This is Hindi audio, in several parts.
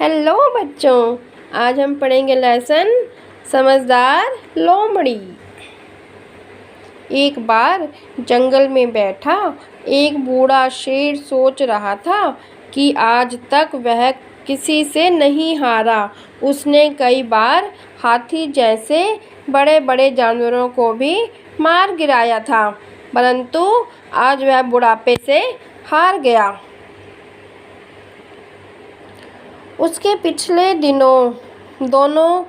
हेलो बच्चों, आज हम पढ़ेंगे लेसन समझदार लोमड़ी। एक बार जंगल में बैठा एक बूढ़ा शेर सोच रहा था कि आज तक वह किसी से नहीं हारा। उसने कई बार हाथी जैसे बड़े बड़े जानवरों को भी मार गिराया था, परंतु आज वह बुढ़ापे से हार गया। उसके पिछले दिनों दोनों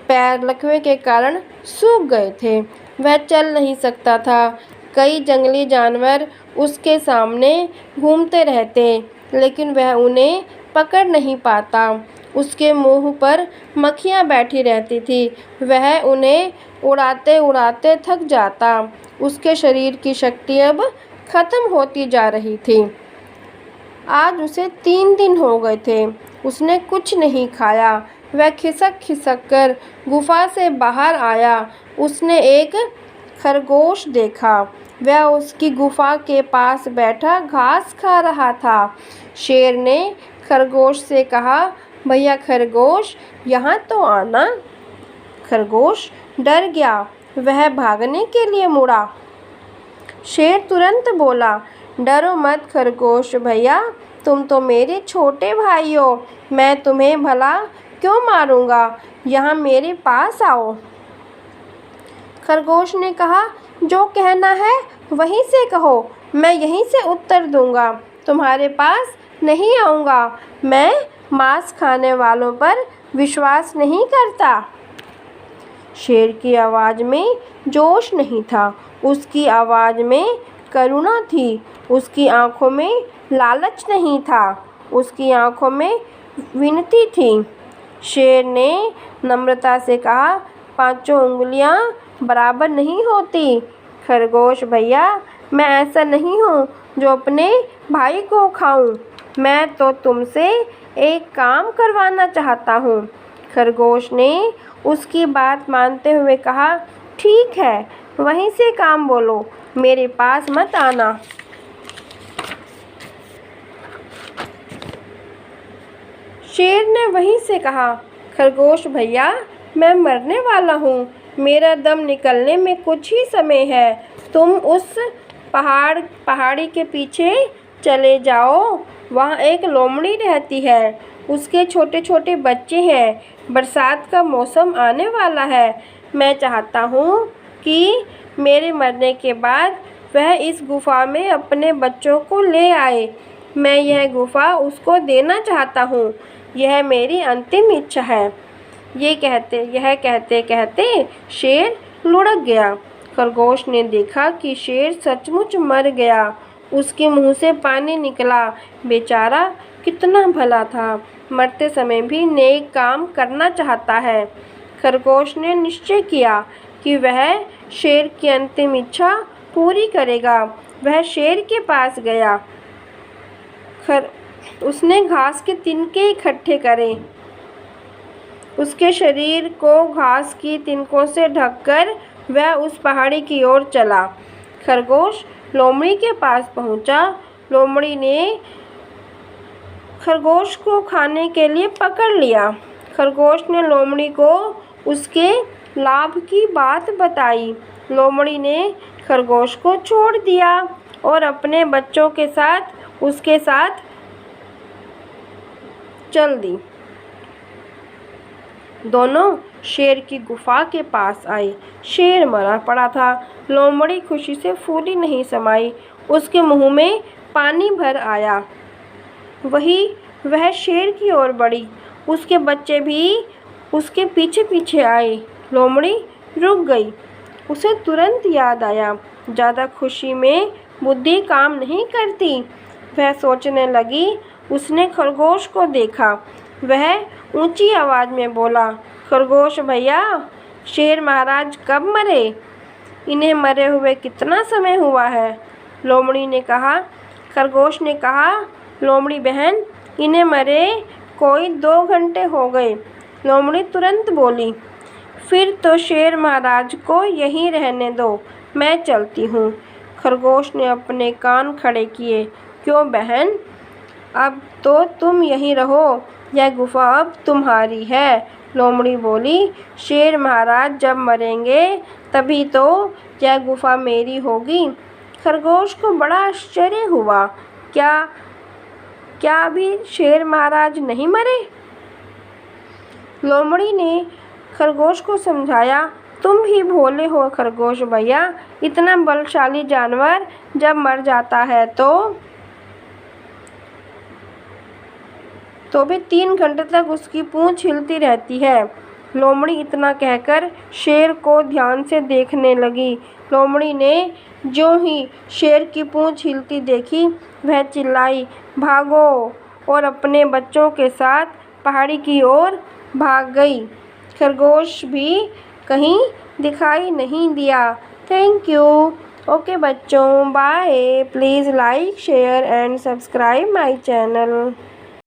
पैर लकवे के कारण सूख गए थे। वह चल नहीं सकता था। कई जंगली जानवर उसके सामने घूमते रहते, लेकिन वह उन्हें पकड़ नहीं पाता। उसके मुंह पर मक्खियाँ बैठी रहती थी। वह उन्हें उड़ाते उड़ाते थक जाता। उसके शरीर की शक्ति अब खत्म होती जा रही थी। आज उसे 3 दिन हो गए थे। उसने कुछ नहीं खाया। वह खिसक खिसक कर गुफा से बाहर आया। उसने एक खरगोश देखा। वह उसकी गुफा के पास बैठा घास खा रहा था। शेर ने खरगोश से कहा, भैया खरगोश, यहाँ तो आना। खरगोश डर गया। वह भागने के लिए मुड़ा। शेर तुरंत बोला, डरो मत खरगोश भैया, तुम तो मेरे छोटे भाई हो। मैं तुम्हें भला क्यों मारूंगा? यहाँ मेरे पास आओ। खरगोश ने कहा, जो कहना है वहीं से कहो, मैं यहीं से उत्तर दूंगा। तुम्हारे पास नहीं आऊँगा। मैं मांस खाने वालों पर विश्वास नहीं करता। शेर की आवाज़ में जोश नहीं था, उसकी आवाज़ में करुणा थी। उसकी आंखों में लालच नहीं था, उसकी आंखों में विनती थी। शेर ने नम्रता से कहा, 5 उंगलियां बराबर नहीं होती। खरगोश भैया, मैं ऐसा नहीं हूँ जो अपने भाई को खाऊं। मैं तो तुमसे एक काम करवाना चाहता हूँ। खरगोश ने उसकी बात मानते हुए कहा, ठीक है, वहीं से काम बोलो, मेरे पास मत आना। शेर ने वहीं से कहा, खरगोश भैया, मैं मरने वाला हूँ। मेरा दम निकलने में कुछ ही समय है। तुम उस पहाड़ी के पीछे चले जाओ। वहाँ एक लोमड़ी रहती है। उसके छोटे छोटे बच्चे हैं। बरसात का मौसम आने वाला है। मैं चाहता हूँ कि मेरे मरने के बाद वह इस गुफा में अपने बच्चों को ले आए। मैं यह गुफा उसको देना चाहता हूँ। यह मेरी अंतिम इच्छा है। यह कहते कहते शेर लुढ़क गया। खरगोश ने देखा कि शेर सचमुच मर गया। उसके मुंह से पानी निकला। बेचारा कितना भला था, मरते समय भी नेक काम करना चाहता है। खरगोश ने निश्चय किया कि वह शेर की अंतिम इच्छा पूरी करेगा। वह शेर के पास गया। उसने घास के तिनके इकट्ठे करे। उसके शरीर को घास की तिनकों से ढककर वह उस पहाड़ी की ओर चला। खरगोश लोमड़ी के पास पहुंचा। लोमड़ी ने खरगोश को खाने के लिए पकड़ लिया। खरगोश ने लोमड़ी को उसके लाभ की बात बताई। लोमड़ी ने खरगोश को छोड़ दिया और अपने बच्चों के साथ उसके साथ चल दी। दोनों शेर की गुफा के पास आए। शेर मरा पड़ा था। लोमड़ी खुशी से फूली नहीं समाई। उसके मुंह में पानी भर आया। वह शेर की ओर बढ़ी। उसके बच्चे भी उसके पीछे पीछे आए। लोमड़ी रुक गई। उसे तुरंत याद आया, ज़्यादा खुशी में बुद्धि काम नहीं करती। वह सोचने लगी। उसने खरगोश को देखा। वह ऊंची आवाज़ में बोला, खरगोश भैया, शेर महाराज कब मरे? इन्हें मरे हुए कितना समय हुआ है? लोमड़ी ने कहा। खरगोश ने कहा, लोमड़ी बहन, इन्हें मरे कोई 2 घंटे हो गए। लोमड़ी तुरंत बोली, फिर तो शेर महाराज को यहीं रहने दो, मैं चलती हूँ। खरगोश ने अपने कान खड़े किए। क्यों बहन? अब तो तुम यहीं रहो, यह गुफा अब तुम्हारी है। लोमड़ी बोली, शेर महाराज जब मरेंगे तभी तो यह गुफा मेरी होगी। खरगोश को बड़ा आश्चर्य हुआ। क्या अभी शेर महाराज नहीं मरे? लोमड़ी ने खरगोश को समझाया, तुम भी भोले हो खरगोश भैया, इतना बलशाली जानवर जब मर जाता है तो भी 3 घंटे तक उसकी पूंछ हिलती रहती है। लोमड़ी इतना कहकर शेर को ध्यान से देखने लगी। लोमड़ी ने जो ही शेर की पूंछ हिलती देखी, वह चिल्लाई, भागो, और अपने बच्चों के साथ पहाड़ी की ओर भाग गई। खरगोश भी कहीं दिखाई नहीं दिया। Thank you. ओके बच्चों, bye. Please like, share and subscribe my channel.